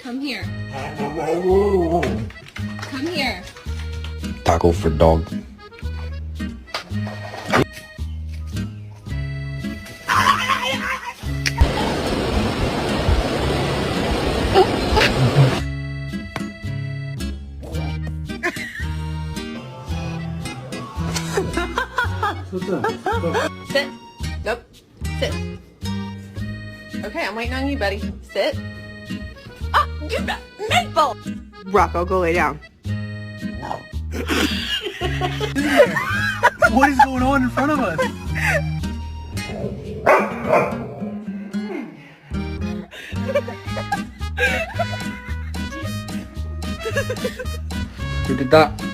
Come here. Come here. Taco for dog. Sit. Nope. Sit. Okay, I'm waiting on you, buddy. Sit. Oh, you Maple! Rocco, go lay down. What is going on in front of us? Who did that?